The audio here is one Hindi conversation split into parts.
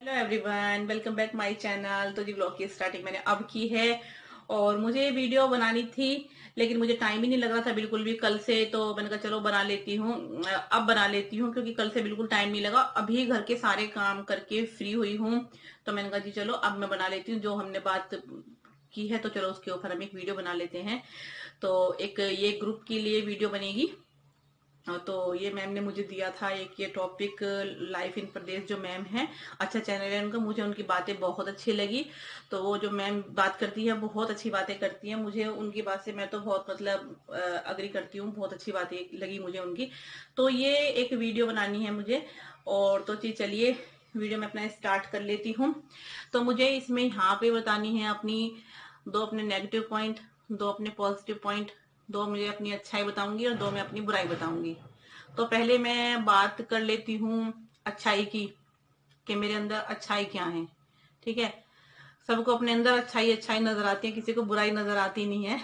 Hello everyone, welcome back my channel. तो जी ब्लॉग की स्टार्टिंग मैंने अब की है और मुझे वीडियो बनानी थी, लेकिन मुझे टाइम ही नहीं लग रहा था बिल्कुल भी कल से। तो मैंने कहा चलो बना लेती हूँ, अब बना लेती हूँ क्योंकि कल से बिल्कुल टाइम नहीं लगा। अभी घर के सारे काम करके फ्री हुई हूँ, तो मैंने कहा जी चलो अब मैं बना लेती हूँ जो हमने बात की है। तो चलो उसके ऊपर हम एक वीडियो बना लेते हैं। तो एक ये ग्रुप के लिए वीडियो बनेगी। तो ये मैम ने मुझे दिया था एक ये टॉपिक, लाइफ इन प्रदेश। जो मैम है, अच्छा चैनल है उनका, मुझे उनकी बातें बहुत अच्छी लगी। तो वो जो मैम बात करती है बहुत अच्छी बातें करती है, मुझे उनकी बात से मैं तो बहुत मतलब अग्री करती हूँ। बहुत अच्छी बातें लगी मुझे उनकी। तो ये एक वीडियो बनानी है मुझे। और तो चलिए वीडियो में अपना स्टार्ट कर लेती हूँ। तो मुझे इसमें यहाँ पे बतानी है अपनी दो अपने नेगेटिव पॉइंट, दो अपने पॉजिटिव पॉइंट, दो मुझे अपनी अच्छाई बताऊंगी और दो मैं अपनी बुराई बताऊंगी। तो पहले मैं बात कर लेती हूँ अच्छाई की, कि मेरे अंदर अच्छाई क्या है। ठीक है, सबको अपने अंदर अच्छाई अच्छाई नजर आती है, किसी को बुराई नजर आती नहीं है।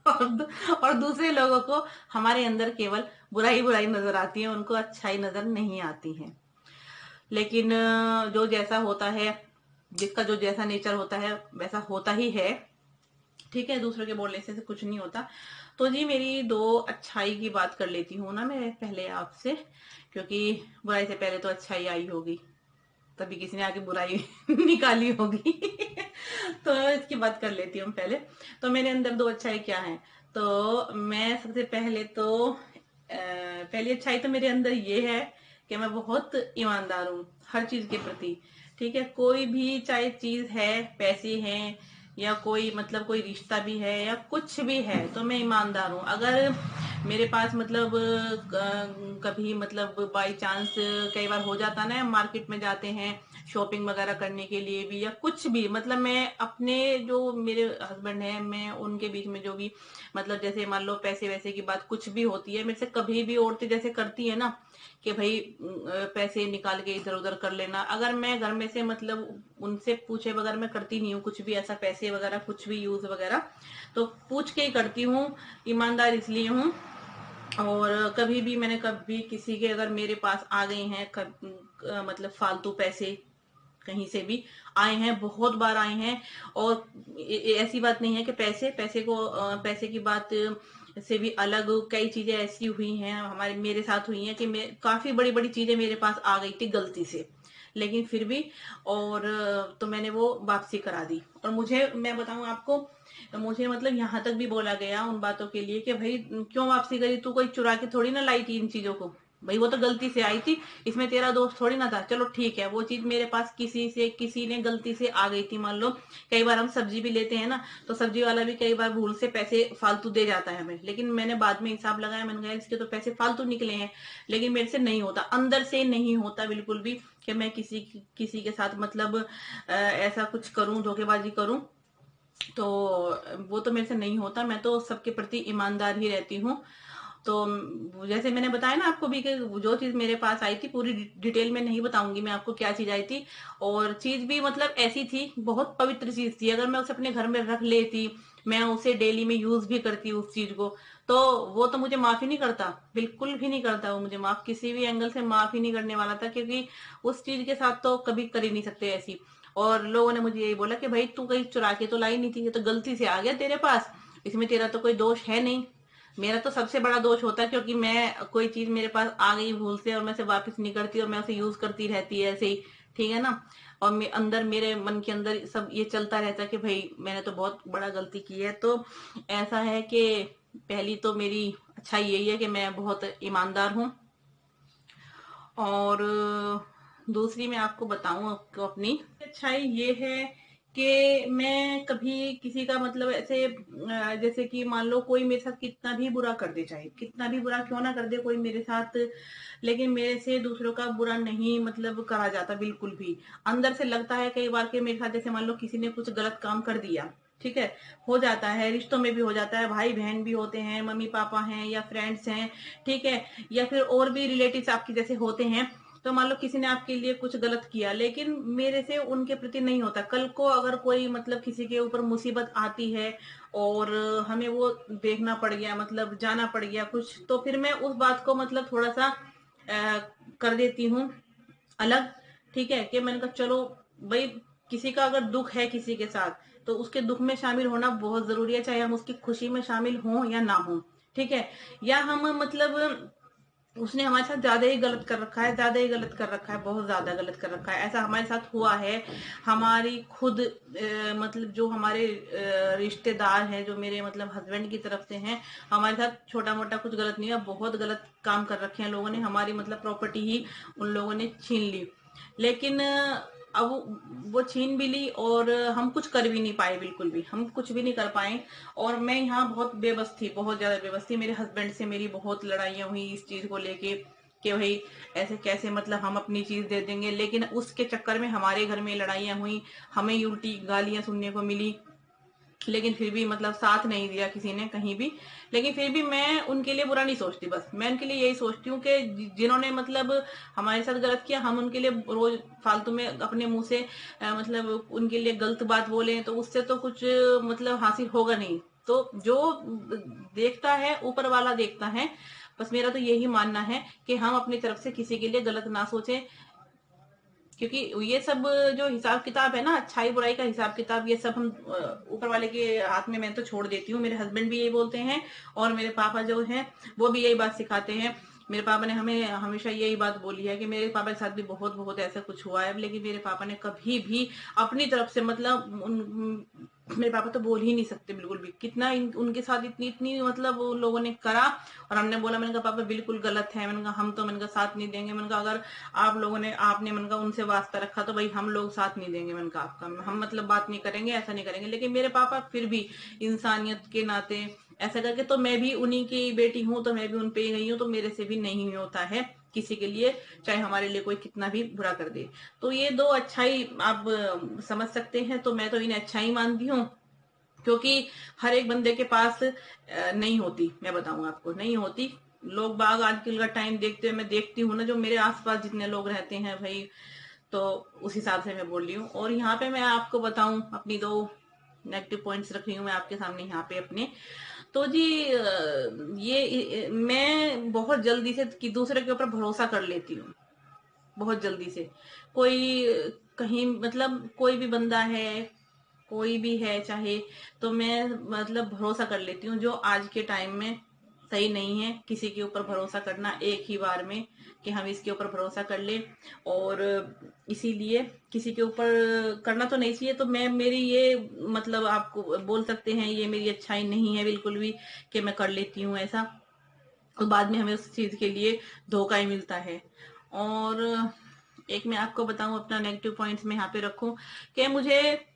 और दूसरे लोगों को हमारे अंदर केवल बुराई बुराई नजर आती है, उनको अच्छाई नजर नहीं आती है। लेकिन जो जैसा होता है, जिसका जो जैसा नेचर होता है वैसा होता ही है। ठीक है, दूसरों के बोलने से कुछ नहीं होता। तो जी मेरी दो अच्छाई की बात कर लेती हूँ ना मैं पहले आपसे, क्योंकि बुराई से पहले तो अच्छाई आई होगी, तभी किसी ने आके बुराई निकाली होगी। तो इसकी बात कर लेती हूँ पहले। तो मेरे अंदर दो अच्छाई क्या है। तो मैं सबसे पहले तो पहली अच्छाई तो मेरे अंदर ये है कि मैं बहुत ईमानदार हूँ हर चीज के प्रति। ठीक है, कोई भी चाहे चीज है, पैसे हैं या कोई मतलब कोई रिश्ता भी है या कुछ भी है, तो मैं ईमानदार हूँ। अगर मेरे पास मतलब कभी मतलब बाई चांस कई बार हो जाता ना, मार्केट में जाते हैं शॉपिंग वगैरह करने के लिए भी या कुछ भी, मतलब मैं अपने जो मेरे हस्बैंड है मैं उनके बीच में जो भी मतलब जैसे मान लो पैसे वैसे की बात कुछ भी होती है, मेरे से कभी भी औरतें जैसे करती है ना कि भाई पैसे निकाल के इधर उधर कर लेना, अगर मैं घर में से मतलब उनसे पूछे बगैर मैं करती नहीं हूँ कुछ भी ऐसा, पैसे वगैरह कुछ भी यूज वगैरह तो पूछ के ही करती हूँ। ईमानदार इसलिए हूँ। और कभी भी मैंने कभी किसी के अगर मेरे पास आ गए हैं मतलब फालतू पैसे कहीं से भी आए हैं, बहुत बार आए हैं। और ऐसी बात नहीं है कि पैसे पैसे को पैसे की बात से भी अलग कई चीजें ऐसी हुई हैं हमारे मेरे साथ हुई हैं कि मैं काफी बड़ी बड़ी चीजें मेरे पास आ गई थी गलती से, लेकिन फिर भी और तो मैंने वो वापसी करा दी। और मुझे मैं बताऊं आपको, मुझे मतलब यहाँ तक भी बोला गया उन बातों के लिए कि भाई क्यों वापसी करी, तू कोई चुरा के थोड़ी ना लाई थी इन चीजों को, भाई वो तो गलती से आई थी, इसमें तेरा दोस्त थोड़ी ना था। चलो ठीक है, वो चीज मेरे पास किसी ने गलती से आ गई थी। मान लो कई बार हम सब्जी भी लेते हैं ना, तो सब्जी वाला भी कई बार भूल से पैसे फालतू दे जाता है हमें, लेकिन मैंने बाद में हिसाब लगाया, मैंने कहा इसके तो पैसे फालतू निकले हैं। लेकिन मेरे से नहीं होता, अंदर से नहीं होता बिल्कुल भी कि मैं किसी के साथ मतलब ऐसा कुछ करूं, धोखेबाजी करूं। तो वो तो मेरे से नहीं होता, मैं तो सबके प्रति ईमानदार ही रहती हूँ। तो जैसे मैंने बताया ना आपको भी कि जो चीज मेरे पास आई थी पूरी डिटेल में नहीं बताऊंगी मैं आपको क्या चीज आई थी। और चीज भी मतलब ऐसी थी, बहुत पवित्र चीज थी, अगर मैं उसे अपने घर में रख लेती, मैं उसे डेली में यूज भी करती उस चीज को, तो वो तो मुझे माफ ही नहीं करता, बिल्कुल भी नहीं करता वो मुझे माफ, किसी भी एंगल से माफ ही नहीं करने वाला था, क्योंकि उस चीज के साथ तो कभी कर ही नहीं सकते ऐसी। और लोगों ने मुझे यही बोला कि भाई तू कहीं चुरा के तो लाई नहीं थी, ये तो गलती से आ गया तेरे पास, इसमें तेरा तो कोई दोष है नहीं। मेरा तो सबसे बड़ा दोष होता है, क्योंकि मैं कोई चीज मेरे पास आ गई भूल से और मैं उसे वापस नहीं करती और मैं उसे यूज करती रहती है ऐसे ही। ठीक है ना। और अंदर मेरे मन के अंदर सब ये चलता रहता है कि भाई मैंने तो बहुत बड़ा गलती की है। तो ऐसा है कि पहली तो मेरी अच्छाई यही है कि मैं बहुत ईमानदार हूँ। और दूसरी मैं आपको बताऊं आपको अपनी अच्छाई ये है कि मैं कभी किसी का मतलब ऐसे जैसे कि मान लो कोई मेरे साथ कितना भी बुरा कर दे, चाहे कितना भी बुरा क्यों ना कर दे कोई मेरे साथ, लेकिन मेरे से दूसरों का बुरा नहीं मतलब करा जाता बिल्कुल भी। अंदर से लगता है कई बार कि मेरे साथ जैसे मान लो किसी ने कुछ गलत काम कर दिया, ठीक है, हो जाता है, रिश्तों में भी हो जाता है, भाई बहन भी होते हैं, मम्मी पापा हैं या फ्रेंड्स हैं, ठीक है, या फिर और भी रिलेटिव्स आपके जैसे होते हैं। तो मान लो किसी ने आपके लिए कुछ गलत किया, लेकिन मेरे से उनके प्रति नहीं होता, कल को अगर कोई मतलब किसी के ऊपर मुसीबत आती है और हमें वो देखना पड़ गया, मतलब जाना पड़ गया कुछ, तो फिर मैं उस बात को मतलब थोड़ा सा कर देती हूँ अलग, ठीक है, कि मैंने कहा चलो भाई, किसी का अगर दुख है किसी के साथ, तो उसके दुख में शामिल होना बहुत जरूरी है, चाहे हम उसकी खुशी में शामिल हों या ना हों। ठीक है, या हम मतलब उसने हमारे साथ ज्यादा ही गलत कर रखा है, ज्यादा ही गलत कर रखा है, बहुत ज्यादा गलत कर रखा है, ऐसा हमारे साथ हुआ है। हमारी खुद मतलब जो हमारे रिश्तेदार हैं, जो मेरे मतलब हस्बैंड की तरफ से हैं, हमारे साथ छोटा मोटा कुछ गलत नहीं है, बहुत गलत काम कर रखे हैं लोगों ने, हमारी मतलब प्रॉपर्टी ही उन लोगों ने छीन ली। लेकिन अब वो छीन भी ली और हम कुछ कर भी नहीं पाए, बिल्कुल भी हम कुछ भी नहीं कर पाए। और मैं यहाँ बहुत बेबस थी, बहुत ज्यादा बेबस थी। मेरे हस्बैंड से मेरी बहुत लड़ाइयाँ हुई इस चीज को लेके कि भाई ऐसे कैसे, मतलब हम अपनी चीज दे देंगे, लेकिन उसके चक्कर में हमारे घर में लड़ाइयाँ हुई, हमें उल्टी गालियां सुनने को मिली। लेकिन फिर भी मतलब साथ नहीं दिया किसी ने कहीं भी। लेकिन फिर भी मैं उनके लिए बुरा नहीं सोचती, बस मैं उनके लिए यही सोचती हूँ कि जिन्होंने मतलब हमारे साथ गलत किया, हम उनके लिए रोज फालतू में अपने मुंह से मतलब उनके लिए गलत बात बोले, तो उससे तो कुछ मतलब हासिल होगा नहीं। तो जो देखता है ऊपर वाला देखता है। बस मेरा तो यही मानना है कि हम अपनी तरफ से किसी के लिए गलत ना सोचें, क्योंकि ये सब जो हिसाब किताब है ना, अच्छाई बुराई का हिसाब किताब, ये सब हम ऊपर वाले के हाथ में मैं तो छोड़ देती हूँ। मेरे हस्बैंड भी यही बोलते हैं और मेरे पापा जो हैं वो भी यही बात सिखाते हैं। मेरे पापा ने हमें हमेशा यही बात बोली है कि मेरे पापा के साथ भी बहुत बहुत ऐसा कुछ हुआ है, लेकिन मेरे पापा ने कभी भी अपनी तरफ से मतलब मेरे पापा तो बोल ही नहीं सकते बिल्कुल भी, कितना उनके साथ इतनी इतनी मतलब उन लोगों ने करा। और हमने बोला, मैंने कहा पापा बिल्कुल गलत है, मैंने कहा हम तो मैंने कहा साथ नहीं देंगे, मैंने कहा अगर आप लोगों ने आपने मैंने कहा उनसे वास्ता रखा तो भाई हम लोग साथ नहीं देंगे, मैंने कहा आपका हम मतलब बात नहीं करेंगे, ऐसा नहीं करेंगे। लेकिन मेरे पापा फिर भी इंसानियत के नाते ऐसा करके, तो मैं भी उन्हीं की बेटी हूँ, तो मैं भी उन पे ही गई हूँ, तो मेरे से भी नहीं होता है किसी के लिए, चाहे हमारे लिए कोई कितना भी बुरा कर दे। तो ये दो अच्छाई आप समझ सकते हैं, तो मैं तो इन्हें अच्छाई मानती हूँ। क्योंकि हर एक बंदे के पास नहीं होती, मैं बताऊं आपको, नहीं होती। लोग बाग आजकल का टाइम देखते हुए मैं देखती हूँ ना, जो मेरे आसपास जितने लोग रहते हैं भाई, तो उस हिसाब से मैं बोल रही हूँ। और यहाँ पे मैं आपको बताऊं, अपनी दो नेगेटिव पॉइंट्स रख रही हूँ मैं आपके सामने यहाँ पे अपने। तो जी ये मैं बहुत जल्दी से कि दूसरे के ऊपर भरोसा कर लेती हूँ, बहुत जल्दी से। कोई कहीं मतलब कोई भी बंदा है, कोई भी है चाहे, तो मैं मतलब भरोसा कर लेती हूँ, जो आज के टाइम में सही नहीं है किसी के ऊपर भरोसा करना एक ही बार में, कि हम इसके ऊपर भरोसा कर ले। और इसीलिए किसी के ऊपर करना तो नहीं चाहिए। तो मैं मेरी ये मतलब आपको बोल सकते हैं, ये मेरी अच्छाई नहीं है बिल्कुल भी, कि मैं कर लेती हूँ ऐसा, और बाद में हमें उस चीज के लिए धोखा ही मिलता है। और एक मैं आपको बताऊं अपना नेगेटिव पॉइंट्स में यहाँ पे रखूं, कि मुझे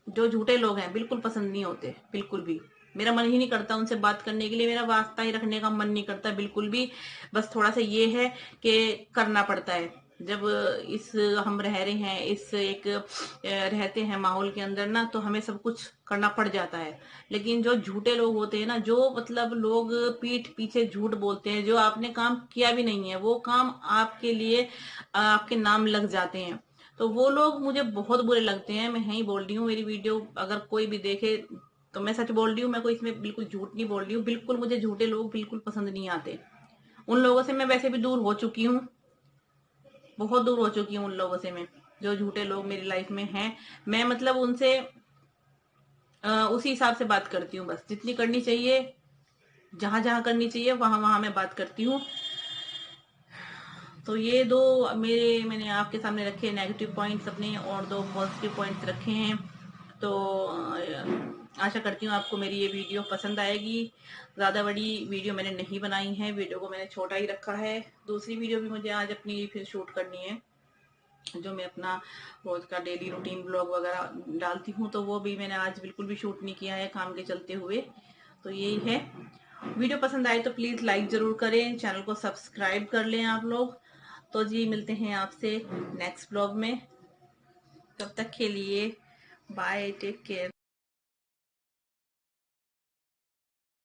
जो झूठे लोग हैं बिल्कुल पसंद नहीं होते, बिल्कुल भी। मेरा मन ही नहीं करता उनसे बात करने के लिए, मेरा वास्ता ही रखने का मन नहीं करता बिल्कुल भी। बस थोड़ा सा ये है कि करना पड़ता है, जब इस हम रह रहे हैं, इस एक रहते हैं माहौल के अंदर ना, तो हमें सब कुछ करना पड़ जाता है। लेकिन जो झूठे लोग होते हैं ना, जो मतलब लोग पीठ पीछे झूठ बोलते हैं, जो आपने काम किया भी नहीं है, वो काम आपके लिए आपके नाम लग जाते हैं, तो वो लोग मुझे बहुत बुरे लगते हैं। मैं यही बोल रही हूँ, मेरी वीडियो अगर कोई भी देखे तो मैं सच बोल रही हूँ, मैं कोई इसमें बिल्कुल झूठ नहीं बोल रही हूँ। बिल्कुल मुझे झूठे लोग बिल्कुल पसंद नहीं आते। उन लोगों से मैं वैसे भी दूर हो चुकी हूँ, बहुत दूर हो चुकी हूँ उन लोगों से मैं, जो झूठे लोग मेरी लाइफ में हैं। मैं मतलब उनसे उसी हिसाब से बात करती हूँ, बस जितनी करनी चाहिए, जहां जहां करनी चाहिए वहां वहां मैं बात करती हूँ। तो ये दो मैंने आपके सामने रखे नेगेटिव पॉइंट्स अपने, और दो पॉजिटिव पॉइंट्स रखे हैं। तो आशा करती हूँ आपको मेरी ये वीडियो पसंद आएगी। ज़्यादा बड़ी वीडियो मैंने नहीं बनाई है, वीडियो को मैंने छोटा ही रखा है। दूसरी वीडियो भी मुझे आज अपनी फिर शूट करनी है, जो मैं अपना रोज का डेली रूटीन ब्लॉग वगैरह डालती हूँ, तो वो भी मैंने आज बिल्कुल भी शूट नहीं किया है काम के चलते हुए। तो यही है। वीडियो पसंद आए तो प्लीज लाइक जरूर करें, चैनल को सब्सक्राइब कर लें आप लोग। तो जी मिलते हैं आपसे नेक्स्ट ब्लॉग में, तब तक के लिए बाय, टेक केयर।